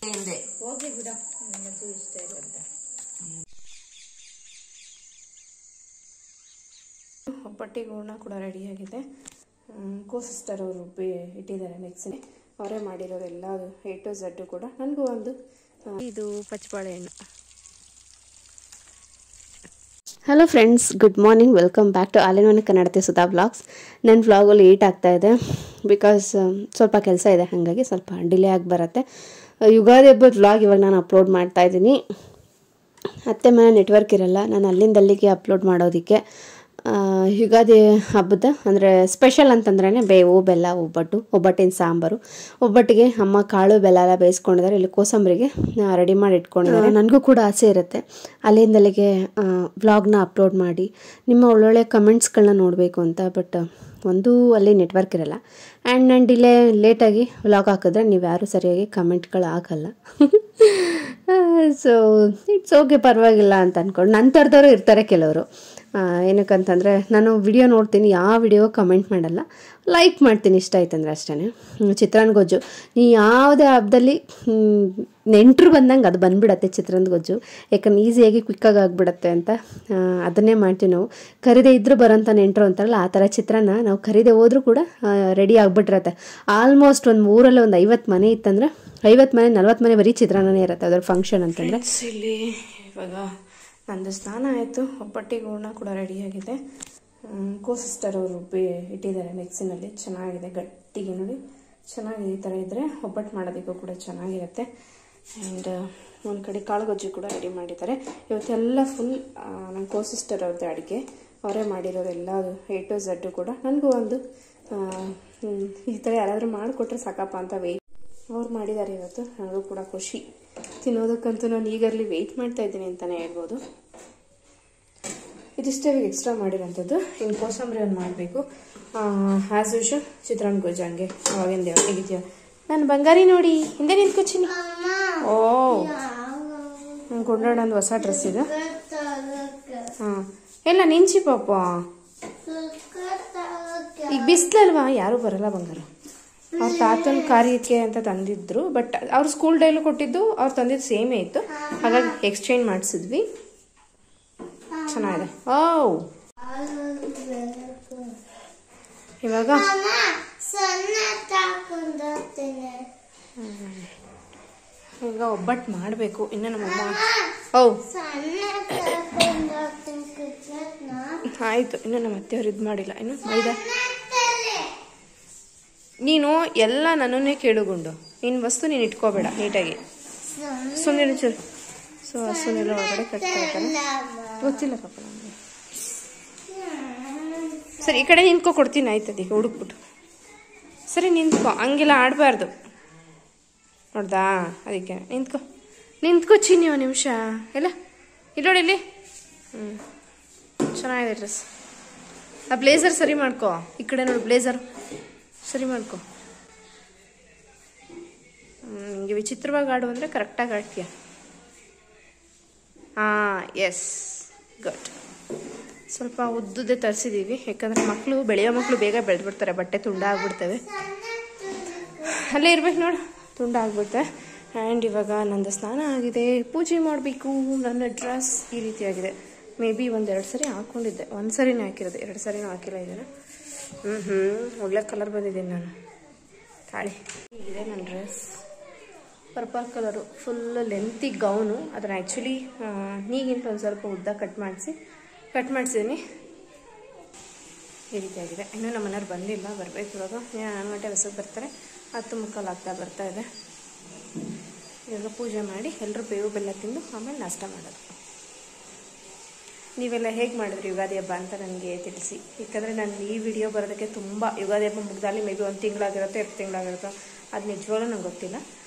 ಹೋಗಿ ಬಿಡ ಮದುವೆ ಇಷ್ಟ ಇರುತ್ತೆ. ಒಬ್ಬಟ್ಟಿಗೆ ಹೂರ್ಣ ಕೂಡ ರೆಡಿಯಾಗಿದೆ. ಸಿಸ್ಟರ್ ಅವರು ಇಟ್ಟಿದ್ದಾರೆ ಮಿಕ್ಸಿ. ಅವರೇ ಮಾಡಿರೋದೆಲ್ಲ ಅದು A to Z ಕೂಡ. ನನಗೂ ಒಂದು ಇದು ಪಚ್ಚಬಾಳೆಹಣ್ಣು. Hello friends, good morning. Welcome back to ಆಲಿನ ಕನ್ನಡತೆ ಸುಧಾ ವ್ಲಾಗ್ಸ್. ನನ್ನ ವ್ಲಾಗು ಲೇಟ್ ಆಗ್ತಾಯಿದೆ ಬಿಕಾಸ್ ಸ್ವಲ್ಪ ಕೆಲಸ ಇದೆ, ಹಾಗಾಗಿ ಸ್ವಲ್ಪ ಡಿಲೇ ಆಗಿ ಬರುತ್ತೆ. ಯುಗಾದಿ ಹಬ್ಬದ ವ್ಲಾಗ್ ಇವಾಗ ನಾನು ಅಪ್ಲೋಡ್ ಮಾಡ್ತಾಯಿದ್ದೀನಿ. ಅತ್ತೆ ಮನೆ ನೆಟ್ವರ್ಕ್ ಇರಲ್ಲ, ನಾನು ಅಲ್ಲಿಂದಲ್ಲಿಗೆ ಅಪ್ಲೋಡ್ ಮಾಡೋದಕ್ಕೆ. ಯುಗಾದಿ ಹಬ್ಬದ ಅಂದರೆ ಸ್ಪೆಷಲ್ ಅಂತಂದ್ರೇ ಬೇವು ಬೆಲ್ಲ ಒಬ್ಬಟ್ಟು, ಒಬ್ಬಟ್ಟಿನ ಸಾಂಬಾರು. ಒಬ್ಬಟ್ಟಿಗೆ ಅಮ್ಮ ಕಾಳು ಬೆಲ್ಲ ಎಲ್ಲ ಬೇಯಿಸ್ಕೊಂಡಿದ್ದಾರೆ. ಇಲ್ಲಿ ಕೋಸಂಬರಿಗೆ ರೆಡಿ ಮಾಡಿ ಇಟ್ಕೊಂಡಿದ್ದಾರೆ. ನನಗೂ ಕೂಡ ಆಸೆ ಇರುತ್ತೆ ಅಲ್ಲಿಂದಲ್ಲಿಗೆ ವ್ಲಾಗ್ನ ಅಪ್ಲೋಡ್ ಮಾಡಿ ನಿಮ್ಮ ಒಳ್ಳೊಳ್ಳೆ ಕಮೆಂಟ್ಸ್ಗಳನ್ನ ನೋಡಬೇಕು ಅಂತ. ಬಟ್ ಒಂದು ಅಲ್ಲಿ ನೆಟ್ವರ್ಕ್ ಇರಲ್ಲ. ಆ್ಯಂಡ್ ನಾನು ಲೇಟಾಗಿ ವ್ಲಾಗ್ ಹಾಕಿದ್ರೆ ನೀವು ಯಾರೂ ಸರಿಯಾಗಿ ಕಮೆಂಟ್ಗಳು ಹಾಕಲ್ಲ. ಸೊ ಇಟ್ಸ್ ಓಕೆ, ಪರವಾಗಿಲ್ಲ ಅಂತ ಅಂದ್ಕೊಂಡು. ನನ್ನ ಥರದವರು ಇರ್ತಾರೆ ಕೆಲವರು. ಏನಕ್ಕಂತಂದರೆ ನಾನು ವಿಡಿಯೋ ನೋಡ್ತೀನಿ, ಯಾವ ವಿಡಿಯೋ ಕಮೆಂಟ್ ಮಾಡಲ್ಲ, ಲೈಕ್ ಮಾಡ್ತೀನಿ ಇಷ್ಟ ಆಯ್ತಂದ್ರೆ ಅಷ್ಟೇ. ಚಿತ್ರಾನ್ನ ಗೊಜ್ಜು ಈ ಯಾವುದೇ ಹಬ್ಬದಲ್ಲಿ ನೆಂಟರು ಬಂದಂಗೆ ಅದು ಬಂದುಬಿಡತ್ತೆ ಚಿತ್ರಾನ್ನ ಗೊಜ್ಜು. ಯಾಕಂದ್ರೆ ಈಸಿಯಾಗಿ ಕ್ವಿಕ್ಕಾಗಿ ಆಗಿಬಿಡತ್ತೆ ಅಂತ ಅದನ್ನೇ ಮಾಡ್ತೀವಿ ನಾವು. ಕರಿದೇ ಇದ್ದರೂ ಬರೋಂಥ ನೆಂಟರು ಅಂತಾರಲ್ಲ, ಆ ಥರ ಚಿತ್ರಾನ್ನ ನಾವು ಕರಿದೇ ಹೋದ್ರೂ ಕೂಡ ರೆಡಿ ಆಗಿಬಿಟ್ಟಿರತ್ತೆ. ಆಲ್ಮೋಸ್ಟ್ ಒಂದು ಊರಲ್ಲಿ ಒಂದು 50 ಮನೆ ಇತ್ತಂದರೆ 50 ಮನೆ 40 ಮನೆ ಬರೀ ಚಿತ್ರಾನ್ನನೇ ಇರುತ್ತೆ ಅದರ ಫಂಕ್ಷನ್ ಅಂತಂದರೆ. ಇಲ್ಲಿ ಇವಾಗ ನಂದು ಸ್ನಾನ ಆಯಿತು, ಒಬ್ಬಟ್ಟಿಗೆ ಹೂರ್ಣ ಕೂಡ ರೆಡಿಯಾಗಿದೆ. ಸಿಸ್ಟರ್ ಅವರು ಇಟ್ಟಿದ್ದಾರೆ ಮಿಕ್ಸಿನಲ್ಲಿ. ಚೆನ್ನಾಗಿದೆ, ಗಟ್ಟಿಗೆ ನೋಡಿ ಚೆನ್ನಾಗಿದೆ. ಈ ಥರ ಇದ್ದರೆ ಒಬ್ಬಟ್ಟು ಮಾಡೋದಕ್ಕೂ ಕೂಡ ಚೆನ್ನಾಗಿರುತ್ತೆ. ಆ್ಯಂಡ್ ಒಂದು ಕಡೆ ಕಾಳು ಗೊಜ್ಜು ಕೂಡ ರೆಡಿ ಮಾಡಿದ್ದಾರೆ. ಇವತ್ತೆಲ್ಲ ಫುಲ್ ನನ್ನ ಸಿಸ್ಟರ್ ಅವ್ರದ್ದು ಅಡುಗೆ, ಅವರೇ ಮಾಡಿರೋದೆಲ್ಲ ಅದು A to Z ಕೂಡ. ನನಗೂ ಒಂದು ಈ ಥರ ಯಾರಾದರೂ ಮಾಡಿಕೊಟ್ರೆ ಸಾಕಪ್ಪ ಅಂತ ಅವ್ರು ಮಾಡಿದ್ದಾರೆ ಇವತ್ತು. ನನಗೂ ಕೂಡ ಖುಷಿ. ತಿನ್ನೋದಕ್ಕಂತೂ ನಾನು ಈಗಲ್ಲಿ ವೆಯ್ಟ್ ಮಾಡ್ತಾ ಇದ್ದೀನಿ ಅಂತಲೇ ಹೇಳ್ಬೋದು. ಇದಿಷ್ಟೇ ಎಕ್ಸ್ಟ್ರಾ ಮಾಡಿರೋಂಥದ್ದು. ಇನ್ನು ಕೋಸಂಬರಿ ಒಂದು ಮಾಡಬೇಕು. ಆ್ಯಸ್ ಯೂಶುವಲ್ ಚಿತ್ರಾನ್ನ ಗೊಜ್ಜು ಹಂಗೆ ಅವಾಗಿಂದ ಹೊಟ್ಟೆಗಿದೆಯಾ ನಾನು ಬಂಗಾರಿ ನೋಡಿ ಹಿಂದೆ ನಿಂತ್ಕೊತೀನಿ. ಓ ಕೊಂಡೋಣ ಒಂದು ಹೊಸ ಡ್ರೆಸ್ ಇದೆ. ಹಾಂ ಎಲ್ಲ ನಿಂಚಿ ಪಾಪ, ಈಗ ಬಿಸಿಲಲ್ವಾ ಯಾರೂ ಬರಲ್ಲ ಬಂಗಾರ. ಅವ್ರ ತಾತನ ಕಾರ್ಯಕ್ಕೆ ಅಂತ ತಂದಿದ್ರು, ಬಟ್ ಅವ್ರು ಸ್ಕೂಲ್ ಡೇಲೂ ಕೊಟ್ಟಿದ್ದು ಅವ್ರು ತಂದಿದ್ದು ಸೇಮೇ ಇತ್ತು, ಹಾಗಾಗಿ ಎಕ್ಸ್ಚೇಂಜ್ ಮಾಡಿಸಿದ್ವಿ. ಚೆನ್ನಾಗಿದೆ. ಓ ಇವಾಗ ಈಗ ಒಬ್ಬಟ್ಟು ಮಾಡಬೇಕು. ಇನ್ನು ನಮ್ಮಮ್ಮ ಆಯಿತು, ಇನ್ನು ನಮ್ಮ ಅತ್ತೆಯವ್ರು ಇದು ಮಾಡಿಲ್ಲ. ಇನ್ನು ಮೈದಾ ನೀನು ಎಲ್ಲ ನನ್ನನ್ನೇ ಕೇಳುಗುಂಡು. ನಿನ್ನ ವಸ್ತು ನೀನು ಇಟ್ಕೋಬೇಡ ನೀಟಾಗಿ. ಸುಮ್ಮನೆ ಚೂರು ಸುಮ್ಮನೆ ಒಳಗಡೆ ಕಟ್ತಾ ಇರ್ತಾನೆ, ಗೊತ್ತಿಲ್ಲ ಪಾಪ ನನಗೆ. ಸರಿ ಈ ಕಡೆ ನಿಂತ್ಕೊ, ಕೊಡ್ತೀನಿ ಆಯ್ತದೆ ಹುಡುಕ್ಬಿಟ್ಟು. ಸರಿ ನಿಂತ್ಕೊ, ಹಂಗೆಲ್ಲ ಆಡಬಾರ್ದು ನೋಡ್ದಾ, ಅದಕ್ಕೆ ನಿಂತ್ಕೊ ಚಿನ್ನಿ ಒಂದು ನಿಮಿಷ. ಎಲ್ಲ ಇಲ್ಲೋಡಿ ಇಲ್ಲಿ. ಚೆನ್ನಾಗಿದೆ ಡ್ರೆಸ್. ಆ ಬ್ಲೇಸರ್ ಸರಿ ಮಾಡ್ಕೊ, ಈ ಕಡೆ ನೋಡು ಬ್ಲೇಸರ್ ಸರಿ ಮಾಡ್ಕೊ. ನಿಮಗೆ ವಿಚಿತ್ರವಾಗಿ ಆಡು ಅಂದರೆ ಕರೆಕ್ಟಾಗಿ ಆಡ್ತೀಯ. ಹಾಂ ಎಸ್ ಗುಡ್. ಸ್ವಲ್ಪ ಉದ್ದುದ್ದೇ ತರಿಸಿದ್ದೀವಿ, ಯಾಕಂದರೆ ಬೆಳೆಯೋ ಮಕ್ಕಳು ಬೇಗ ಬೆಳೆದ್ಬಿಡ್ತಾರೆ, ಬಟ್ಟೆ ತುಂಡ ಆಗ್ಬಿಡ್ತವೆ. ಅಲ್ಲೇ ಇರ್ಬೇಕು ನೋಡು, ತುಂಡ ಆಗ್ಬಿಡ್ತವೆ. ಆ್ಯಂಡ್ ಇವಾಗ ನಂದು ಸ್ನಾನ ಆಗಿದೆ, ಪೂಜೆ ಮಾಡಬೇಕು. ನನ್ನ ಡ್ರೆಸ್ ಈ ರೀತಿಯಾಗಿದೆ. ಮೇ ಬಿ 1-2 ಸರಿ ಹಾಕ್ಕೊಂಡಿದ್ದೆ, 1 ಸರಿನೇ ಹಾಕಿರೋದು, 2 ಸರಿನೂ ಹಾಕಿಲ್ಲ ಇದನ್ನು. ಒಳ್ಳೆ ಕಲರ್ ಬಂದಿದ್ದೀನಿ ನಾನು. ತಾಳಿ ಇದೆ ನನ್ನ dress, purple colour, full lengthy gown. ಅದನ್ನು ಆ್ಯಕ್ಚುಲಿ ನೀಗಿಂತ ಒಂದು ಸ್ವಲ್ಪ ಉದ್ದ ಕಟ್ ಮಾಡಿಸಿದ್ದೀನಿ. ಈ ರೀತಿಯಾಗಿದೆ. ಇನ್ನೂ ನಮ್ಮ ಮನೆಯವ್ರು ಬಂದಿಲ್ಲ, ಬರಬೇಕು ಇವಾಗ. 9 ಗಂಟೆ ಹೊಸಕ್ಕೆ ಬರ್ತಾರೆ, 10:45 ಆಗ್ತಾ ಬರ್ತಾ ಇದೆ. ಇವಾಗ ಪೂಜೆ ಮಾಡಿ ಎಲ್ಲರೂ ಬೇವು ಬೆಲ್ಲ ತಿಂದು ಆಮೇಲೆ ನಾಷ್ಟ ಮಾಡೋದು. ನೀವೆಲ್ಲ ಹೇಗೆ ಮಾಡಿದ್ರಿ ಯುಗಾದಿ ಹಬ್ಬ ಅಂತ ನನಗೆ ತಿಳಿಸಿ. ಯಾಕಂದರೆ ನಾನು ಈ ವಿಡಿಯೋ ಬರೋದಕ್ಕೆ ತುಂಬ ಯುಗಾದಿ ಹಬ್ಬ ಮುಗ್ದಲ್ಲಿ ಮೇ ಬಿ 1 ತಿಂಗಳಾಗಿರುತ್ತೋ 2 ತಿಂಗಳಾಗಿರುತ್ತೋ ಅದು ನಿಜವಾಗ್ಲೂ ನಂಗೆ ಗೊತ್ತಿಲ್ಲ.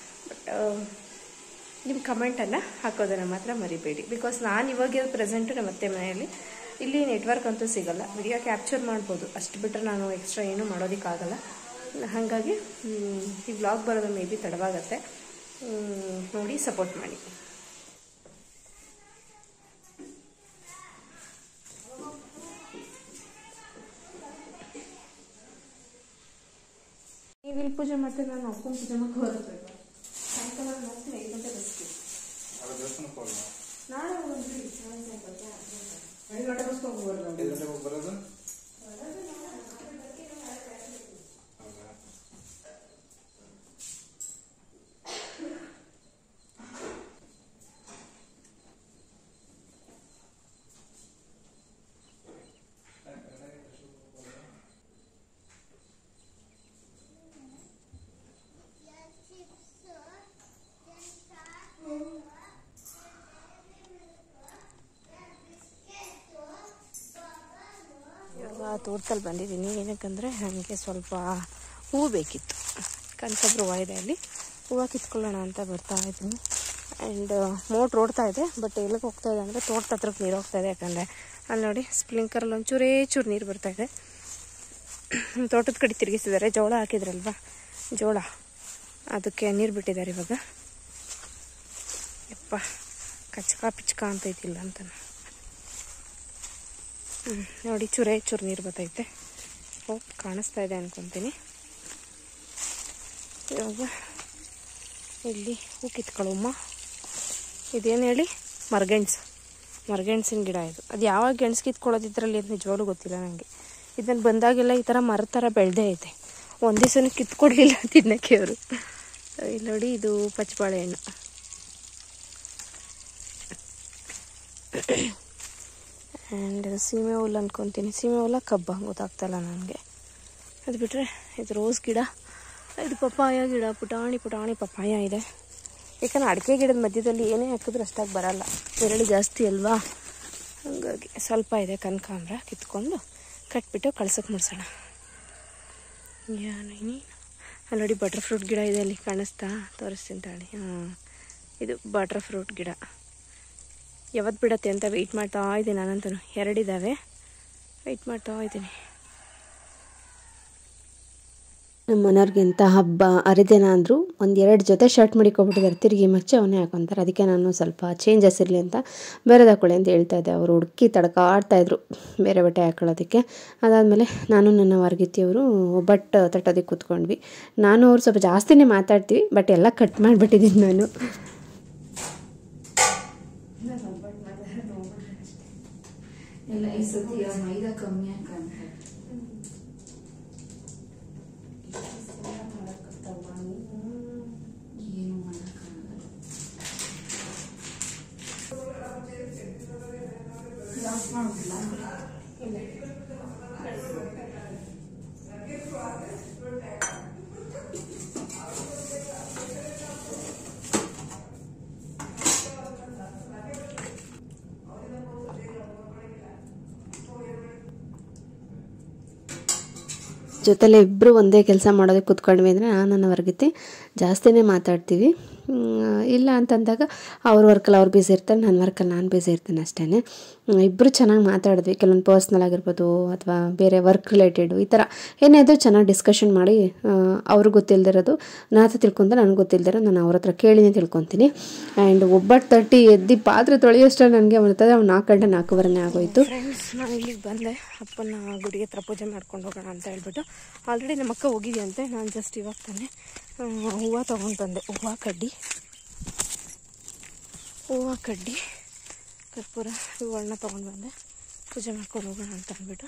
ಬಟ್ ನಿಮ್ಮ ಕಮೆಂಟನ್ನು ಹಾಕೋದನ್ನು ಮಾತ್ರ ಮರಿಬೇಡಿ. ಬಿಕಾಸ್ ನಾನು ಇವಾಗ ಪ್ರೆಸೆಂಟು ನಮ್ಮ ಅತ್ತೆ ಮನೆಯಲ್ಲಿ. ಇಲ್ಲಿ ನೆಟ್ವರ್ಕ್ ಅಂತೂ ಸಿಗೋಲ್ಲ, ವಿಡಿಯೋ ಕ್ಯಾಪ್ಚರ್ ಮಾಡ್ಬೋದು, ಅಷ್ಟು ಬಿಟ್ಟರೆ ನಾನು ಎಕ್ಸ್ಟ್ರಾ ಏನೂ ಮಾಡೋದಕ್ಕಾಗಲ್ಲ. ಹಾಗಾಗಿ ಈ ವ್ಲಾಗ್ ಬರೋದು ಮೇ ಬಿ ತಡವಾಗತ್ತೆ. ನೋಡಿ ಸಪೋರ್ಟ್ ಮಾಡಿ. ನೀವು ಇಲ್ಲಿ ಪೂಜೆ ಮಾಡ್ತೀನಿ, ನಾನು ಅಪ್ಪನ ಪೂಜೆ ಮಾಡೋಕೆ ಹೊರಬೇಕು. ಸಾಯಂಕಾಲ ಮತ್ತೆ ಬರೋದು ತೋಟದಲ್ಲಿ ಬಂದಿದ್ದೀನಿ. ಏನಕ್ಕಂದರೆ ನನಗೆ ಸ್ವಲ್ಪ ಹೂವು ಬೇಕಿತ್ತು. ಕನಕಾಂಬರ ಹೂವು ಇದೆ, ಅಲ್ಲಿ ಹೂವು ಕಿತ್ಕೊಳ್ಳೋಣ ಅಂತ ಬರ್ತಾ ಇದ್ದೀನಿ. ಆ್ಯಂಡ್ ಮೋಟ್ರ್ ಓಡ್ತಾ ಇದೆ, ಬಟ್ ಎಲ್ಲಿಗೆ ಹೋಗ್ತಾ ಇದೆ ಅಂದರೆ ತೋಟದ ಹತ್ರಕ್ಕೆ ನೀರು ಹೋಗ್ತಾ ಇದೆ. ಯಾಕಂದರೆ ಅಲ್ಲಿ ನೋಡಿ ಸ್ಪ್ರಿಂಕರಲ್ಲಿ ಒಂಚೂರೇ ಚೂರು ನೀರು ಬರ್ತಾಯಿದೆ. ತೋಟದ ಕಡೆ ತಿರುಗಿಸಿದ್ದಾರೆ, ಜೋಳ ಹಾಕಿದ್ರಲ್ವ, ಜೋಳ ಅದಕ್ಕೆ ನೀರು ಬಿಟ್ಟಿದ್ದಾರೆ ಇವಾಗ. ಯಪ್ಪ ಕಚ್ಕ ಪಿಚ್ಕ ಅಂತ ಇದ್ದಿಲ್ಲ ಅಂತ ನೋಡಿ, ಚೂರೇ ಚೂರು ನೀರು ಬರ್ತೈತೆ. ಹೋಗಿ ಕಾಣಿಸ್ತಾ ಇದೆ ಅಂದ್ಕೊತೀನಿ. ಇವಾಗ ಇಲ್ಲಿ ಹೂ ಕಿತ್ಕೊಳ್ಳುಮ್ಮ. ಇದೇನು ಹೇಳಿ, ಮರಗೆಣಸಿನ ಗಿಡ ಇದು. ಅದು ಯಾವಾಗ ಗೆಣಸು ಕಿತ್ಕೊಳ್ಳೋದು ಇದರಲ್ಲಿ ಅಂತ ನಿಜವಾಗ್ಲೂ ಗೊತ್ತಿಲ್ಲ ನನಗೆ. ಇದನ್ನು ಬಂದಾಗೆಲ್ಲ ಈ ಥರ ಮರದ ಥರ ಬೆಳೆದೇ ಐತೆ. ಒಂದು ದಿವಸನೂ ಕಿತ್ಕೊಡ್ಲಿಲ್ಲ ತಿನ್ನಕ್ಕೆ ಅವರು. ಇಲ್ಲಿ ನೋಡಿ, ಇದು ಪಚ್ಚಬಾಳೆಹಣ್ಣು. ಆ್ಯಂಡ್ ಸೀಮೆ ಹುಲ್ಲು ಅಂದ್ಕೊತೀನಿ. ಸೀಮೆ ಹುಲ್ಲ ಕಬ್ಬ ಗೊತ್ತಾಗ್ತಾಯಿಲ್ಲ ನನಗೆ. ಅದು ಬಿಟ್ಟರೆ ಇದು ರೋಸ್ ಗಿಡ, ಇದು ಪಪ್ಪಾಯ ಗಿಡ. ಪುಟಾಣಿ ಪಪ್ಪಾಯ ಇದೆ. ಯಾಕಂದರೆ ಅಡಿಕೆ ಗಿಡದ ಮಧ್ಯದಲ್ಲಿ ಏನೇ ಹಾಕಿದ್ರೂ ಅಷ್ಟಾಗಿ ಬರಲ್ಲ, ನೆರಳು ಜಾಸ್ತಿ ಅಲ್ವಾ, ಹಾಗಾಗಿ ಸ್ವಲ್ಪ ಇದೆ. ಕನಕಾಂಬರ ಕಿತ್ಕೊಂಡು ಕಟ್ಬಿಟ್ಟು ಕಳ್ಸಕ್ಕೆ ಮುಡ್ಸೋಣ. ಅಲ್ಲಿ ನೋಡಿ ಬಟರ್ ಫ್ರೂಟ್ ಗಿಡ ಇದೆ, ಅಲ್ಲಿ ಕಾಣಿಸ್ತಾ, ತೋರಿಸ್ತೀನಿ ತಾಳಿ. ಇದು ಬಟರ್ ಫ್ರೂಟ್ ಗಿಡ. ಯಾವತ್ತು ಬಿಡತ್ತೆ ಅಂತ ವೆಯ್ಟ್ ಮಾಡ್ತಾ ಇದ್ದೀನಿ ನಾನಂತೂ. 2 ಇದ್ದಾವೆ, ವೆಯ್ಟ್ ಮಾಡ್ತಾ ಇದ್ದೀನಿ. ನಮ್ಮ ಮನೆಯವ್ರಿಗೆ ಎಂಥ ಹಬ್ಬ ಹರಿದಿನ ಅಂದರು 1-2 ಜೊತೆ ಶರ್ಟ್ ಮಡಿಕೊಬಿಟ್ಟಿದ್ದಾರೆ. ತಿರುಗಿ ಮಚ್ಚಿ ಅವನ್ನೇ ಹಾಕೊತಾರೆ. ಅದಕ್ಕೆ ನಾನು ಸ್ವಲ್ಪ ಚೇಂಜಸ್ ಇರಲಿ ಅಂತ ಬೇರೆದು ಹಾಕೊಳ್ಳಿ ಅಂತ ಹೇಳ್ತಾ ಇದ್ದೆ. ಅವರು ಹುಡುಕಿ ತಡ್ಕಾಡ್ತಾಯಿದ್ರು ಬೇರೆ ಬಟ್ಟೆ ಹಾಕೊಳ್ಳೋದಕ್ಕೆ. ಅದಾದಮೇಲೆ ನಾನು ನನ್ನ ವರ್ಗಿತಿಯವರು ಒಬ್ಬಟ್ಟು ತಟ್ಟೋದಕ್ಕೆ ಕೂತ್ಕೊಂಡ್ವಿ. ನಾನು ಅವ್ರು ಸ್ವಲ್ಪ ಜಾಸ್ತಿನೇ ಮಾತಾಡ್ತೀವಿ, ಬಟ್ ಎಲ್ಲ ಕಟ್ ಮಾಡಿಬಿಟ್ಟಿದ್ದೀನಿ ನಾನು. ಎಲ್ಲ ಈ ಸತಿ ಮೈದಾ ಕಮ್ಮಿ ಹಾಕಂತ ಏನು ಮಾಡೋಕ್ಕಾಗಲ್ಲ. ಲಾಸ್ ಮಾಡೋದಿಲ್ಲ ಜೊತೆಲೆ ಇಬ್ಬರು ಒಂದೇ ಕೆಲಸ ಮಾಡೋದಕ್ಕೆ ಕೂತ್ಕೊಂಡ್ವಿ ಅಂದರೆ ನಾನು ನನ್ನ ವರ್ಗತಿ ಜಾಸ್ತಿನೇ ಮಾತಾಡ್ತೀವಿ. ಇಲ್ಲ ಅಂತಂದಾಗ ಅವ್ರ ವರ್ಕಲ್ಲಿ ಅವ್ರು ಬ್ಯುಸಿ ಇರ್ತಾರೆ, ನನ್ನ ವರ್ಕಲ್ಲಿ ನಾನು ಬ್ಯುಸಿ ಇರ್ತೇನೆ ಅಷ್ಟೇ. ಇಬ್ಬರು ಚೆನ್ನಾಗಿ ಮಾತಾಡಿದ್ವಿ. ಕೆಲವೊಂದು ಪರ್ಸ್ನಲ್ ಆಗಿರ್ಬೋದು ಅಥವಾ ಬೇರೆ ವರ್ಕ್ ರಿಲೇಟೆಡು, ಈ ಥರ ಏನೇ ಇದ್ದರೂ ಚೆನ್ನಾಗಿ ಡಿಸ್ಕಷನ್ ಮಾಡಿ ಅವ್ರಿಗೆ ಗೊತ್ತಿಲ್ಲದಿರೋದು ನಾನು ತಿಳ್ಕೊಂತ, ನನಗೆ ಗೊತ್ತಿಲ್ಲದಿರೋ ನಾನು ಅವ್ರ ಹತ್ರ ಕೇಳಿನೇ ತಿಳ್ಕೊತೀನಿ. ಆ್ಯಂಡ್ ಒಬ್ಬಟ್ಟು ತಟ್ಟಿ ಎದ್ದು ಪಾತ್ರೆ ತೊಳೆಯೋಷ್ಟರಲ್ಲಿ ನನಗೆ ಬರ್ತದೆ. ಅವ್ನು 4 ಗಂಟೆ 4:15 ಆಗೋಯಿತು. ಫ್ರೆಂಡ್ಸ್, ನಾನು ಇಲ್ಲಿಗೆ ಬಂದೆ ಅಪ್ಪನ ಗುಡಿಗೆ ಹತ್ರ ಪೂಜೆ ಮಾಡ್ಕೊಂಡು ಹೋಗೋಣ ಅಂತ ಹೇಳ್ಬಿಟ್ಟು. ಆಲ್ರೆಡಿ ನಮ್ಮ ಅಕ್ಕ ಹೋಗಿದೆಯಂತೆ. ನಾನು ಜಸ್ಟ್ ಇವಾಗ ತಾನೆ ಹೂವು ತೊಗೊಂಡು ಬಂದೆ. ಹೂವು ಕಡ್ಡಿ ಕರ್ಪೂರ ಇವುಗಳನ್ನ ತೊಗೊಂಡು ಬಂದೆ. ಪೂಜೆ ಮಾಡ್ಕೊಂಡು ಹೋಗೋಣ ಅಂತ ಅಂದ್ಬಿಟ್ಟು.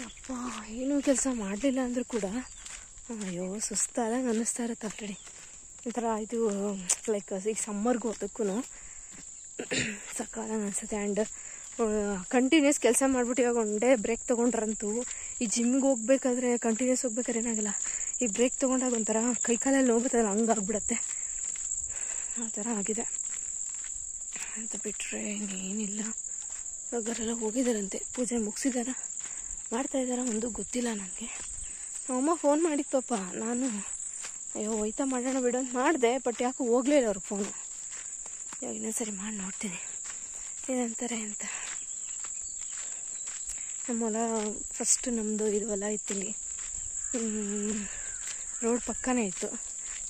ಯಪ್ಪ, ಏನೂ ಕೆಲಸ ಮಾಡಲಿಲ್ಲ ಅಂದರೂ ಕೂಡ ಅಯ್ಯೋ ಸುಸ್ತಾದಾಗ ಅನ್ನಿಸ್ತಾ ಇರುತ್ತೆ ಆಲ್ರೆಡಿ. ಒಂಥರ ಇದು ಲೈಕ್ ಈಗ ಸಮ್ಮರ್ಗೂ ಅದಕ್ಕೂ ಸಕಾಲ ಅನಿಸುತ್ತೆ. ಆ್ಯಂಡ್ ಕಂಟಿನ್ಯೂಸ್ ಕೆಲಸ ಮಾಡಿಬಿಟ್ಟು ಇವಾಗ ಒಂದೇ ಬ್ರೇಕ್ ತೊಗೊಂಡ್ರಂತೂ ಈ ಜಿಮ್ಗೆ ಹೋಗ್ಬೇಕಾದ್ರೆ ಕಂಟಿನ್ಯೂಸ್ ಹೋಗ್ಬೇಕಾದ್ರೆ ಏನಾಗಲ್ಲ, ಈ ಬ್ರೇಕ್ ತೊಗೊಂಡಾಗ ಒಂಥರ ಕೈಕಾಲಲ್ಲಿ ನೋವುತ್ತದಲ್ಲ, ಹಂಗಾಗ್ಬಿಡತ್ತೆ. ಆ ಥರ ಆಗಿದೆ ಅಂತ. ಬಿಟ್ಟರೆ ಇನ್ನೇನಿಲ್ಲ. ಇವಾಗರೆಲ್ಲ ಹೋಗಿದ್ದಾರಂತೆ, ಪೂಜೆ ಮುಗಿಸಿದಾರ, ಮಾಡ್ತಾಯಿದ್ದಾರ ಒಂದು ಗೊತ್ತಿಲ್ಲ ನನಗೆ. ನಮ್ಮಮ್ಮ ಫೋನ್ ಮಾಡಿತ್ತಪ್ಪ. ನಾನು ಅಯ್ಯೋ ಹೋಯ್ತಾ ಮಾಡೋಣ ಬಿಡು ಅಂತ ಮಾಡಿದೆ, ಬಟ್ ಯಾಕೆ ಹೋಗಲೇ ಇಲ್ಲ ಅವ್ರಿಗೆ ಫೋನು. ಇವಾಗ ಇನ್ನೊಂದು ಸರಿ ಮಾಡಿ ನೋಡ್ತೀನಿ ಏನಂತಾರೆ ಅಂತ. ನಮ್ಮ ಹೊಲ ಫಸ್ಟ್ ನಮ್ಮದು ಇದು ಹೊಲ ಇತ್ತಿಲ್ಲಿ ರೋಡ್ ಪಕ್ಕನೇ ಇತ್ತು.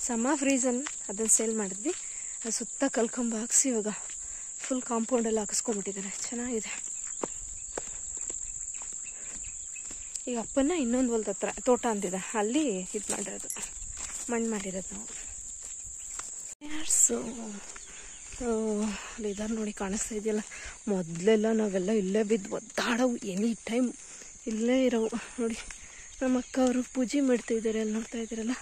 ಸಮ್ಮರ್ ಫ್ರೀಸನ್ ಅದನ್ನು ಸೇಲ್ ಮಾಡಿದ್ವಿ. ಅದು ಸುತ್ತ ಕಲ್ಕೊಂಬ ಹಾಕ್ಸಿ ಇವಾಗ ಫುಲ್ ಕಾಂಪೌಂಡೆಲ್ಲ ಹಾಕಿಸ್ಕೊಂಡ್ಬಿಟ್ಟಿದ್ದಾರೆ. ಚೆನ್ನಾಗಿದೆ. ಈಗ ಅಪ್ಪನ ಇನ್ನೊಂದು ಹೊಲದ ಹತ್ರ ತೋಟ ಅಂತಿದೆ, ಅಲ್ಲಿ ಇದು ಮಾಡಿರೋದು, ಮಣ್ಣು ಮಾಡಿರೋದು ನಾವು. ಸೊ ಇದಾರೆ ನೋಡಿ, ಕಾಣಿಸ್ತಾ ಇದೆಯಲ್ಲ. ಮೊದಲೆಲ್ಲ ನಾವೆಲ್ಲ ಇಲ್ಲೇ ಬಿದ್ದು ಒದ್ದಾಡವು, ಎನಿ ಟೈಮ್ ಇಲ್ಲೇ ಇರೋವು. ನೋಡಿ ನಮ್ಮ ಅಕ್ಕ ಅವರು ಪೂಜೆ ಮಾಡ್ತಾಯಿದ್ದಾರೆ, ಅಲ್ಲಿ ನೋಡ್ತಾ ಇದ್ದೀರಲ್ಲ.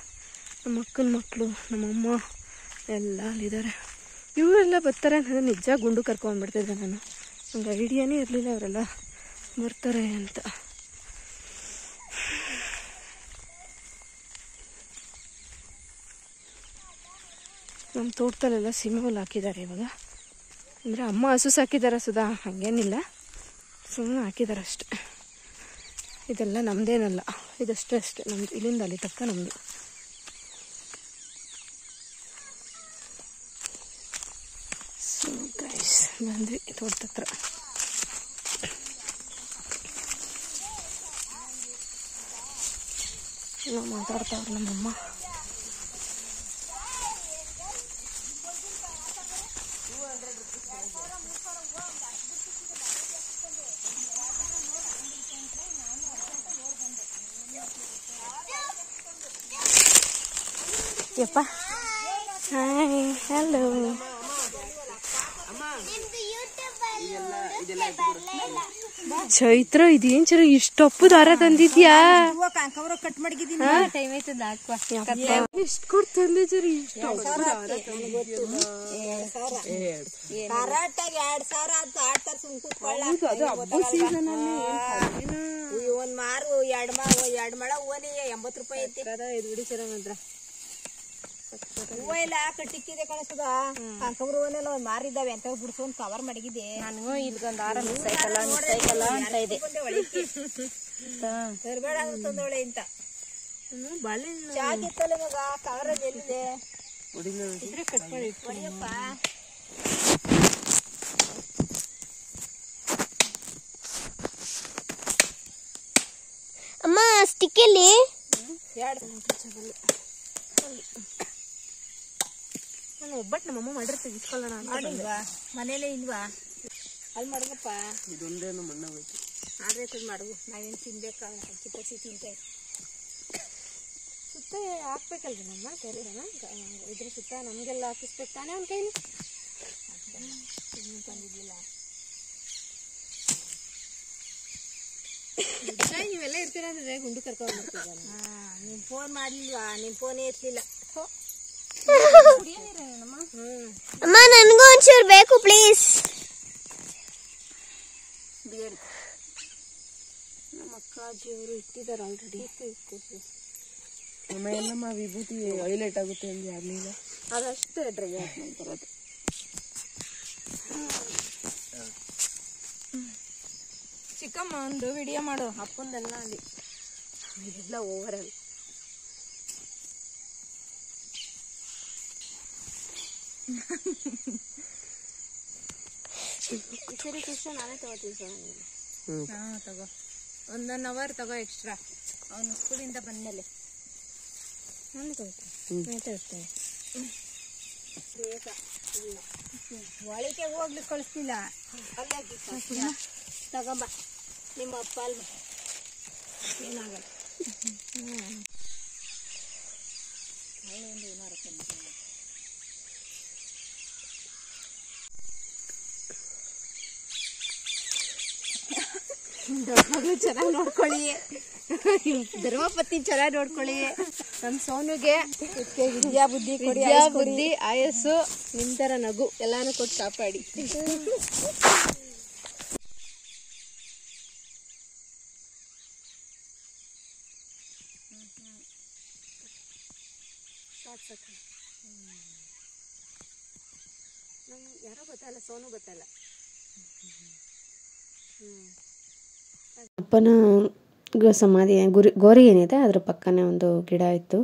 ನಮ್ಮ ಅಕ್ಕನ ಮಕ್ಕಳು, ನಮ್ಮಮ್ಮ ಎಲ್ಲ ಅಲ್ಲಿದ್ದಾರೆ. ಇವರೆಲ್ಲ ಬರ್ತಾರೆ ಅಂತ ನಿಜ ಗುಂಡು ಕರ್ಕೊಂಡ್ಬಿಡ್ತಿದ್ದೆ ನಾನು. ನಂಗೆ ಐಡಿಯಾನೇ ಇರಲಿಲ್ಲ ಅವರೆಲ್ಲ ಬರ್ತಾರೆ ಅಂತ. ನಮ್ಮ ತೋಟದಲ್ಲೆಲ್ಲ ಸೀಮೆ ಹುಲ್ಲು ಹಾಕಿದ್ದಾರೆ ಇವಾಗ. ಅಂದರೆ ಅಮ್ಮ ಹಸು ಸಾಕಿದ್ದಾರೆ ಸುಧಾ, ಹಾಗೇನಿಲ್ಲ, ಸುಮ್ಮನೆ ಹಾಕಿದ್ದಾರೆ ಅಷ್ಟೆ. ಇದೆಲ್ಲ ನಮ್ಮದೇನಲ್ಲ, ಇದಷ್ಟೇ ಅಷ್ಟೇ ನಮ್ಮದು, ಇಲ್ಲಿಂದ ಅಲ್ಲಿ ತಕ್ಕ ನಮ್ಮದು. ಸೊ ಗೈಸ್, ಬಂದ್ವಿ ತೋಟದ ಹತ್ರ. ನಾವು ಮಾತಾಡ್ತಾವ್ರು ನಮ್ಮಮ್ಮ. ಯಪ್ಪ, ಹಾಯ್, ಹಲೋ. ಚೈತ್ರ, ಇದೇನ್ ಚರ ಇಷ್ಟೊಪ್ಪು ದಾರ ತಂದಿದ್ಯಾ? ಎಷ್ಟು ಕೊಡ್ತಂದೆ ಚರಿ? ಒಂದ್ ಮಾರು ಎರಡ್ ಮಳ ಹೂವನಿ 80 ರೂಪಾಯಿ ಐತಿ. ಹೂವ ಇಲ್ಲ ಕಟ್ಟಿಕ್ಕಿದೆ ಕಳಿಸದ. ಕನಕಾಂಬರ ಹೂವನೆಲ್ಲ ಒಂದ್ ಮಾರಿದ್ದಾವೆ ಅಂತ ಬಿಡ್ಸೊಂದ್ ಕವರ್ ಮಡಗಿದೆ. ನನಗೂ ಇಲ್ಗೊಂದ್ ಆರ ಸೈಕಲ್ ಅಂತ ಇದೆ. ತರಬೇಡ ತಂದೊಳೆ ಅಂತ ಚಾಕಿತ್ತಲ್ಲ ಮಗ. ಕವರ್ ಎಲ್ಲಿದೆ? ಹೊಡಿಯಪ್ಪ. ಅಮ್ಮ ಸ್ಟಿಕ್ಕಲ್ಲಿ ನಾನು ಒಬ್ಬಟ್ಟು ನಮ್ಮಮ್ಮ ಮಾಡಿರ್ತೀವಿ, ಇಸ್ಕೊಳ್ಳೋಣ ಮಾಡಿಲ್ವಾ? ಮನೇಲೆ ಇಲ್ವಾ? ಅಲ್ಲಿ ಮಾಡ್ಬೇಕಪ್ಪ. ಇದೊಂದೇನು ಮಣ್ಣಾಗೋಯ್ತು. ಆದ್ರೆ ಮಾಡು, ನಾವೇನು ತಿನ್ಬೇಕಾ? ಕಿತ್ತಸಿ ತಿಂತೇವೆ. ಸುತ್ತ ಹಾಕ್ಬೇಕಲ್ರಿ ನಮ್ಮ ತೆರೆನ, ಇದ್ರ ಸುತ್ತ ನಮಗೆಲ್ಲ ಹಾಕಿಸ್ಬೇಕು ತಾನೇ ಅವ್ನ ಕೈಲಿ. ತಂದಿದ್ದಿಲ್ಲ ನೀವೆಲ್ಲ ಇರ್ತೀರ ಅಂದ್ರೆ ಗುಂಡು ಕರ್ಕೊಂಡು ಬರ್ತಿದ್ದಾನೆ. ನೀನ್ ಫೋನ್ ಮಾಡ್ಲಿಲ್ವಾ? ನಿನ್ ಫೋನೇ ಎತ್ತಲಿಲ್ಲ. ಅಮ್ಮ ನನಗೂ ಒಂಚೂರು ಬೇಕು ಪ್ಲೀಸ್. ನಮ್ಮ ಅಕ್ಕಾಜಿಯವರು ಇಟ್ಟಿದ್ದಾರೆ ಆಲ್ರೆಡಿ. ನಮ್ಮ ಎಲ್ಲಮ್ಮ ವಿಭೂತಿ ಹೈಲೈಟ್ ಆಗುತ್ತೆ ಎಂದು ಆಗಲಿಲ್ಲ, ಅದಷ್ಟೇ ಡ್ರೈ ಆಗಿ ಬರೋದು. ಚಿಕ್ಕಮ್ಮ ಒಂದು ವಿಡಿಯೋ ಮಾಡು ಅಪ್ಪಂದೆಲ್ಲ ಅಲ್ಲಿ. ಇದೆಲ್ಲ ಓವರಲ್. ಸರಿ ಕೃಷ್ಣ, ನಾನೇ ತಗೋತೀನಿ ಸರ್. ತಗೋ, 1 ಅವರ್ ತಗೋ ಎಕ್ಸ್ಟ್ರಾ. ಅವನು ಸ್ಕೂಲಿಂದ ಬಂದ್ಮೇಲೆ ನಾನು ತಗೋತೀನಿ, ಮಾತಾಡ್ತೇನೆ. ಒಳಗೆ ಹೋಗ್ಲಿಕ್ಕೆ ಕಳಿಸ್ತಿಲ್ಲ. ಅಲ್ಲೇ ತಗೊಂಬ, ನಿಮ್ಮ ಅಪ್ಪ ಅಲ್ವ, ಏನಾಗಲ್ಲ. ಮಗಳು ಚೆನ್ನಾಗಿ ನೋಡ್ಕೊಳ್ಳಿ, ಧರ್ಮಪತಿ ಚೆನ್ನಾಗಿ ನೋಡ್ಕೊಳ್ಳಿ. ನಮ್ಮ ಸೋನುಗೆ ವಿದ್ಯಾ ಬುದ್ಧಿ ಆಯಸ್ಸು, ನಿಮ್ ತರ ನಗು ಎಲ್ಲಾನು ಕೊಟ್ಟು ಕಾಪಾಡಿ. ಯಾರೋ ಗೊತ್ತಲ್ಲ, ಸೋನು ಗೊತ್ತಲ್ಲ. ಅಪ್ಪನ ಸಮಾಧಿ ಗೋರಿ ಏನಿದೆ ಅದ್ರ ಪಕ್ಕನೇ ಒಂದು ಗಿಡ ಇತ್ತು.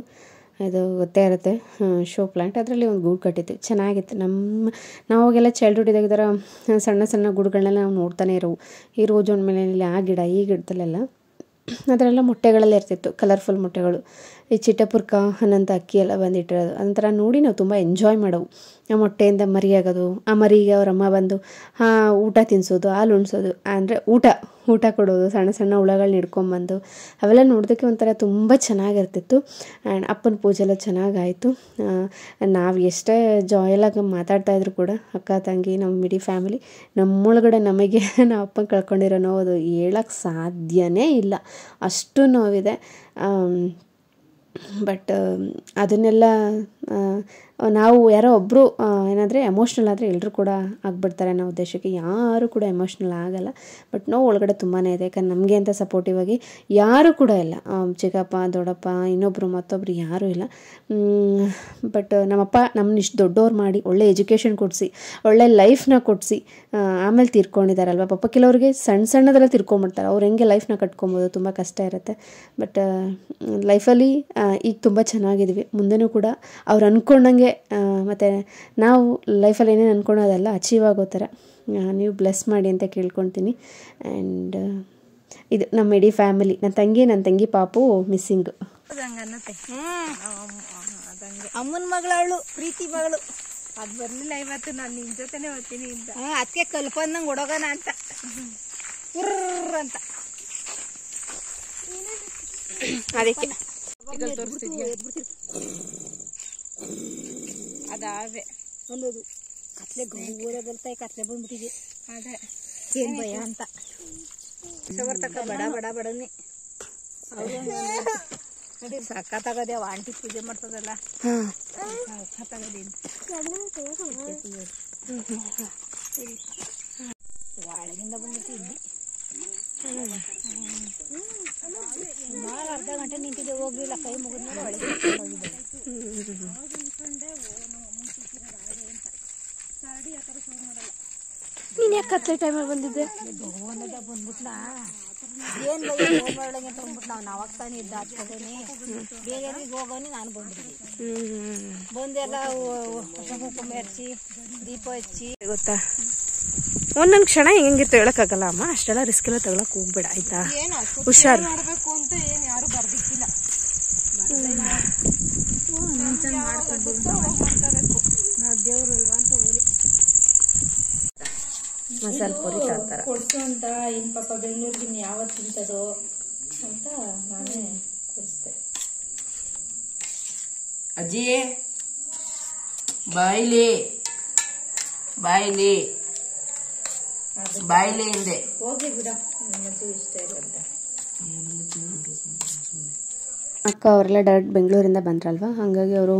ಅದು ಗೊತ್ತೇ ಇರುತ್ತೆ, ಶೋ ಪ್ಲ್ಯಾಂಟ್. ಅದರಲ್ಲಿ ಒಂದು ಗೂಡು ಕಟ್ಟಿತ್ತು, ಚೆನ್ನಾಗಿತ್ತು. ನಾವಾಗೆಲ್ಲ ಚೈಲ್ಡ್ಹುಡ್ ಇದ್ದಾಗಿದ್ದರ ಸಣ್ಣ ಸಣ್ಣ ಗೂಡುಗಳನ್ನೆಲ್ಲ ನಾವು ನೋಡ್ತಾನೆ ಇರೋವು. ಈ ರೋಜ್ ಮೇಲೆ ಆ ಗಿಡ, ಈ ಗಿಡದಲ್ಲೆಲ್ಲ ಅದರೆಲ್ಲ ಮೊಟ್ಟೆಗಳೆಲ್ಲ ಇರ್ತಿತ್ತು, ಕಲರ್ಫುಲ್ ಮೊಟ್ಟೆಗಳು. ಈ ಚಿಟ್ಟಪುರ್ಕ ಅನ್ನೋಂಥ ಅಕ್ಕಿ ಎಲ್ಲ ಬಂದಿಟ್ಟಿರೋದು ಅದೊಂಥರ ನೋಡಿ ನಾವು ತುಂಬ ಎಂಜಾಯ್ ಮಾಡೋವು. ಆ ಮೊಟ್ಟೆಯಿಂದ ಮರಿ ಆಗೋದು, ಆ ಮರಿಗೆ ಅವ್ರ ಅಮ್ಮ ಬಂದು ಊಟ ತಿನ್ನಿಸೋದು, ಹಾಲು ಉಣಿಸೋದು, ಅಂದರೆ ಊಟ ಕೊಡೋದು, ಸಣ್ಣ ಸಣ್ಣ ಹುಳಗಳನ್ನ ಹಿಡ್ಕೊಂಬಂದು ಅವೆಲ್ಲ ನೋಡೋದಕ್ಕೆ ಒಂಥರ ತುಂಬ ಚೆನ್ನಾಗಿರ್ತಿತ್ತು. ಆ್ಯಂಡ್ ಅಪ್ಪನ ಪೂಜೆ ಎಲ್ಲ ಚೆನ್ನಾಗಾಯಿತು. ನಾವು ಎಷ್ಟೇ ಜಾಯಲಾಗಿ ಮಾತಾಡ್ತಾಯಿದ್ರು ಕೂಡ ಅಕ್ಕ ತಂಗಿ ನಮ್ಮ ಇಡೀ ಫ್ಯಾಮಿಲಿ ನಮ್ಮೊಳಗಡೆ ನಮಗೆ ನಾವು ಅಪ್ಪನ ಕಳ್ಕೊಂಡಿರೋ ನೋವು ಅದು ಹೇಳೋಕ್ಕೆ ಸಾಧ್ಯನೇ ಇಲ್ಲ, ಅಷ್ಟು ನೋವಿದೆ. ಬಟ್ ಅದನ್ನೆಲ್ಲ ನಾವು ಯಾರೋ ಒಬ್ಬರು ಏನಾದರೆ ಎಮೋಷ್ನಲ್ ಆದರೆ ಎಲ್ಲರೂ ಕೂಡ ಆಗಿಬಿಡ್ತಾರೆ ಅನ್ನೋ ಉದ್ದೇಶಕ್ಕೆ ಯಾರೂ ಕೂಡ ಎಮೋಷ್ನಲ್ ಆಗಲ್ಲ. ಬಟ್ ನೋವು ಒಳಗಡೆ ತುಂಬಾ ಇದೆ, ಯಾಕಂದ್ರೆ ನಮಗೆ ಅಂತ ಸಪೋರ್ಟಿವ್ ಆಗಿ ಯಾರೂ ಕೂಡ ಇಲ್ಲ. ಚಿಕ್ಕಪ್ಪ ದೊಡ್ಡಪ್ಪ ಇನ್ನೊಬ್ಬರು ಮತ್ತೊಬ್ಬರು ಯಾರೂ ಇಲ್ಲ. ಬಟ್ ನಮ್ಮಪ್ಪ ನಮ್ಮನ್ನ ಇಷ್ಟು ದೊಡ್ಡವ್ರು ಮಾಡಿ ಒಳ್ಳೆ ಎಜುಕೇಷನ್ ಕೊಡಿಸಿ ಒಳ್ಳೆ ಲೈಫ್ನ ಕೊಡಿಸಿ ಆಮೇಲೆ ತೀರ್ಕೊಂಡಿದ್ದಾರಲ್ವ. ಪಾಪ ಕೆಲವ್ರಿಗೆ ಸಣ್ಣದೆಲ್ಲ ತೀರ್ಕೊಂಬಿಡ್ತಾರೆ, ಅವ್ರು ಹೆಂಗೆ ಲೈಫ್ನ ಕಟ್ಕೊಬೋದು, ತುಂಬ ಕಷ್ಟ ಇರುತ್ತೆ. ಬಟ್ ಲೈಫಲ್ಲಿ ಈಗ ತುಂಬ ಚೆನ್ನಾಗಿದ್ವಿ, ಮುಂದೆನೂ ಕೂಡ ಅವ್ರು ಅಂದ್ಕೊಂಡಂಗೆ ಮತ್ತು ನಾವು ಲೈಫಲ್ಲಿ ಏನೇನು ಅಂದ್ಕೊಳೋದೆಲ್ಲ ಅಚೀವ್ ಆಗೋ ಥರ ನೀವು ಬ್ಲೆಸ್ ಮಾಡಿ ಅಂತ ಕೇಳ್ಕೊತೀನಿ. ಆ್ಯಂಡ್ ಇದು ನಮ್ಮ ಇಡೀ ಫ್ಯಾಮಿಲಿ, ನನ್ನ ತಂಗಿ ಪಾಪು ಮಿಸ್ಸಿಂಗ್. ಅಮ್ಮನ ಮಗಳವಳು, ಪ್ರೀತಿ ಮಗಳು. ಅದು ಬರಲಿಲ್ಲ ಇವತ್ತು, ನಾನು ನಿನ್ನ ಜೊತೆನೇ ಹೋಗ್ತೀನಿ ಅಂತ. ಅದಕ್ಕೆ ಕಲ್ಪಂದಂಗೆ ಹೊಡೋಗೋಣ ಅಂತ ಅಂತ ಅದಕ್ಕೆ ಅದಾವೆ ಅನ್ನೋದು ಕತ್ಲೆ ಗೌರಗಲ್ತಾಯಿ ಕತ್ಲೆ ಬಂದ್ಬಿಟ್ಟಿದೆ. ಅದೇ ಏನ್ ಭಯ ಅಂತ ಬರ್ತಕ್ಕ ಬಡನೇ ನೋಡಿ ಸಕ್ಕತ್ತಾಗದೆ. ಆಂಟಿ ಪೂಜೆ ಮಾಡ್ತದಲ್ಲ ಸಕ್ಕತ್ತಾಗದೆ ಒಳಗಿಂದ ಬಂದ್ಬಿಟ್ಟು ಇಲ್ಲಿ ಸುಮಾರು ಅರ್ಧ ಗಂಟೆ ನಿಂತಿದ್ದೆ, ಹೋಗ್ಲಿಲ್ಲ. ಕೈ ಮುಗಿದ್ಮೇಲೆ ಒಳಗೆ ಹೋಗಿದ್ದೆ. ನೀನು ಯಾಕೆ ಕತ್ಲೆ ಟೈಮಲ್ಲಿ ಬಂದಿದ್ದೆ? ಬಂದ್ಬಿಟ್ಲಾ ಏನ್ ಹೋಗ್ಬಾರ್ದಂಗೆ ಅಂತ ಬಂದ್ಬಿಟ್ಟು ನಾವು ಅವಾಗ ತಾನೇ ಇದ್ದ ಹಚ್ಕೋನಿ ಬೇರೆ ಹೋಗೋನಿ. ನಾನು ಬಂದ್ಬಿಟ್ಟಿದ್ದೆ, ಬಂದೆಲ್ಲ ಕುಂಕುಮ ಹಚ್ಚಿ ದೀಪ ಹಚ್ಚಿ ಗೊತ್ತಾ ಒಂದೊಂದು ಕ್ಷಣ ಹೆಂಗಿರ್ತವೆ ಹೇಳಕ್ಕಾಗಲ್ಲ ಅಮ್ಮ. ಅಷ್ಟೆಲ್ಲ ರಿಸ್ಕ್ ಎಲ್ಲ ತಗೊಳಕ್ ಹೋಗ್ಬೇಡ ಆಯ್ತಾ, ಹುಷಾರು. ಮಾಡ್ಬೇಕು ಅಂತ ಏನ್ ಯಾರು ಬರ್ದಿಕ್ಕಿಲ್ಲ, ಮಾಡ್ಕೋಬೇಕು ನಾವು ದೇವ್ರಲ್ವಾ ಅಂತ ಹೋಗಿ ಮಸಾಲೆ ಪುರಿ ಅಂತಾರ ಕೊಡ್ಸು ಅಂತ. ಇನ್ ಪಾಪ ಬೆಂಗಳೂರಿಗೆ ಯಾವತ್ತು ತಿಂತದೋ ಅಂತ ನಾನೇ ಕೊಡಿಸ್ದೆ. ಅಜ್ಜಿ ಬಾಯ್ಲಿ ಹಿಂದೆ ಹೋಗಿ ಬಿಡ, ನಮ್ಮಜ್ಜಿ ಇಷ್ಟ ಇರುತ್ತೆ. ಅಕ್ಕ ಅವರೆಲ್ಲ ಡೈರೆಕ್ಟ್ ಬೆಂಗಳೂರಿಂದ ಬಂದ್ರಲ್ವ, ಹಾಗಾಗಿ ಅವರು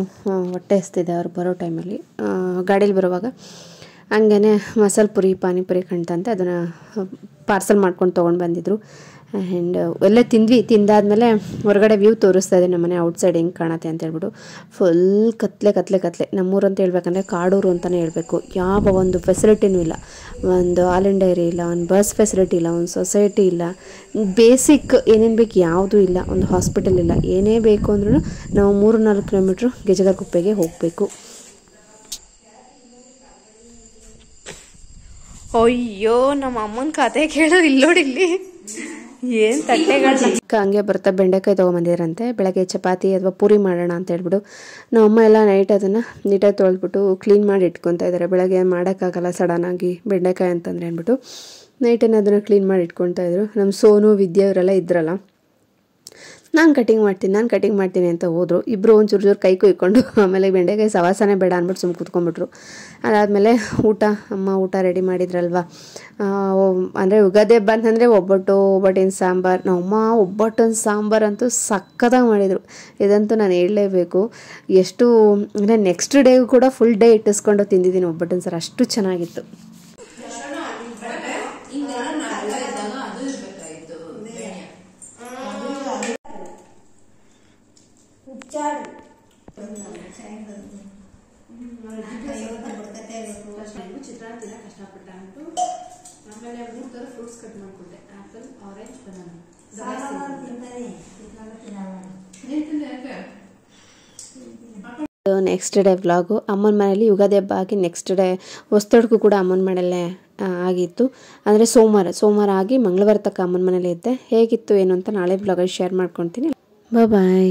ಹೊಟ್ಟೆ ಹಸ್ತಿದೆ. ಅವ್ರು ಬರೋ ಟೈಮಲ್ಲಿ ಗಾಡೀಲಿ ಬರುವಾಗ ಹಂಗೇ ಮಸಾಲೆ ಪುರಿ ಪಾನಿಪುರಿ ಕಂತಂತೆ ಅದನ್ನು ಪಾರ್ಸಲ್ ಮಾಡ್ಕೊಂಡು ತೊಗೊಂಡು ಬಂದಿದ್ರು. ಆ್ಯಂಡ್ ಎಲ್ಲ ತಿಂದಾದ್ಮೇಲೆ ಹೊರಗಡೆ ವ್ಯೂ ತೋರಿಸ್ತಾ ಇದೆ ನಮ್ಮನೆ ಔಟ್ಸೈಡ್ ಹೆಂಗೆ ಕಾಣತ್ತೆ ಅಂತ ಹೇಳ್ಬಿಟ್ಟು. ಫುಲ್ ಕತ್ಲೆ. ನಮ್ಮೂರಂತ ಹೇಳ್ಬೇಕಂದ್ರೆ ಕಾಡೂರು ಅಂತಲೇ ಹೇಳಬೇಕು. ಯಾವ ಒಂದು ಫೆಸಿಲಿಟಿನೂ ಇಲ್ಲ, ಒಂದು ಹಾಲ್ ಆ್ಯಂಡ್ ಡೈರಿ ಇಲ್ಲ, ಒಂದು ಬಸ್ ಫೆಸಿಲಿಟಿ ಇಲ್ಲ, ಒಂದು ಸೊಸೈಟಿ ಇಲ್ಲ, ಬೇಸಿಕ್ ಏನೇನು ಬೇಕು ಯಾವುದೂ ಇಲ್ಲ, ಒಂದು ಹಾಸ್ಪಿಟಲ್ ಇಲ್ಲ. ಏನೇ ಬೇಕು ಅಂದ್ರೂ ನಾವು 3-4 ಕಿಲೋಮೀಟ್ರು ಗೆಜಗರಗುಪ್ಪೆಗೆ ಹೋಗಬೇಕು. ಅಯ್ಯೋ ನಮ್ಮ ಅಮ್ಮನ ಕತೆ ಕೇಳೋ ಇಲ್ಲೋಡಿಲ್ಲಿ ಏನು ತಟ್ಟೆಗಳು. ಹಂಗೆ ಬರ್ತಾ ಬೆಂಡೆಕಾಯಿ ತೊಗೊಂಬಂದಿದ್ರಂತೆ. ಬೆಳಗ್ಗೆ ಚಪಾತಿ ಅಥವಾ ಪೂರಿ ಮಾಡೋಣ ಅಂತ ಹೇಳ್ಬಿಟ್ಟು ನಮ್ಮಮ್ಮ ಎಲ್ಲ ನೈಟ್ ಅದನ್ನು ನೀಟಾಗಿ ತೊಳೆದ್ಬಿಟ್ಟು ಕ್ಲೀನ್ ಮಾಡಿ ಇಟ್ಕೊತಾ ಇದ್ದಾರೆ. ಬೆಳಗ್ಗೆ ಮಾಡೋಕ್ಕಾಗಲ್ಲ ಸಡನ್ನಾಗಿ ಬೆಂಡೆಕಾಯಿ ಅಂತಂದರೆ ಅಂದ್ಬಿಟ್ಟು ನೈಟನ್ನು ಅದನ್ನು ಕ್ಲೀನ್ ಮಾಡಿ ಇಟ್ಕೊತಾ ಇದ್ರು. ನಮ್ಮ ಸೋನು ವಿದ್ಯಾ ಇವರೆಲ್ಲ ಇದ್ರಲ್ಲ, ನಾನು ಕಟಿಂಗ್ ಮಾಡ್ತೀನಿ ಅಂತ ಹೋದರು. ಇಬ್ಬರು ಒಂಚೂರು ಕೈ ಕುಯ್ಕೊಂಡು ಆಮೇಲೆ ಬೆಂಡೆಕಾಯಿ ಸವಾಸನೆ ಬೇಡ ಅಂದ್ಬಿಟ್ಟು ಸುಮ್ಮನೆ ಕೂತ್ಕೊಂಡ್ಬಿಟ್ರು. ಅದಾದಮೇಲೆ ಅಮ್ಮ ಊಟ ರೆಡಿ ಮಾಡಿದ್ರಲ್ವ. ಅಂದರೆ ಯುಗಾದಿ ಹಬ್ಬ ಅಂತಂದರೆ ಒಬ್ಬಟ್ಟಿನ ಸಾಂಬಾರು. ನಮ್ಮಮ್ಮ ಒಬ್ಬಟ್ಟಿನ ಸಾಂಬಾರು ಅಂತೂ ಸಕ್ಕತ್ತಾಗಿ ಮಾಡಿದರು. ಇದಂತೂ ನಾನು ಹೇಳಲೇಬೇಕು. ಎಷ್ಟು ಅಂದರೆ ನೆಕ್ಸ್ಟ್ ಡೇಗೂ ಕೂಡ ಫುಲ್ ಡೇ ಇಟ್ಟಿಸ್ಕೊಂಡು ತಿಂದಿದ್ದೀನಿ ಒಬ್ಬಟ್ಟಿನ ಸಾರು, ಅಷ್ಟು ಚೆನ್ನಾಗಿತ್ತು. ಚಿತ್ರಾನ್ನ ಕಷ್ಟಪಟ್ಟ ಅಂಟು ಆಮೇಲೆ 3 ಥರ ಫ್ರೂಟ್ಸ್ ಕಟ್ ಮಾಡಿಕೊಟ್ಟೆ, apple, orange, banana. Next day vlog ಅಮ್ಮನ ಮನೇಲಿ ಯುಗಾದಿ ಹಬ್ಬ ಆಗಿ ನೆಕ್ಸ್ಟ್ ಡೇ ಹೊಸ್ತಡ್ಕು ಕೂಡ ಅಮ್ಮನ ಮನೆಯಲ್ಲೇ ಆಗಿತ್ತು. ಅಂದರೆ ಸೋಮವಾರ ಆಗಿ ಮಂಗಳವಾರ ತನಕ ಅಮ್ಮನ ಮನೇಲಿ ಇದ್ದೆ. ಹೇಗಿತ್ತು ಏನು ಅಂತ ನಾಳೆ ವ್ಲಾಗಲ್ಲಿ ಶೇರ್ ಮಾಡ್ಕೊತೀನಿ. ಬಾಯ್.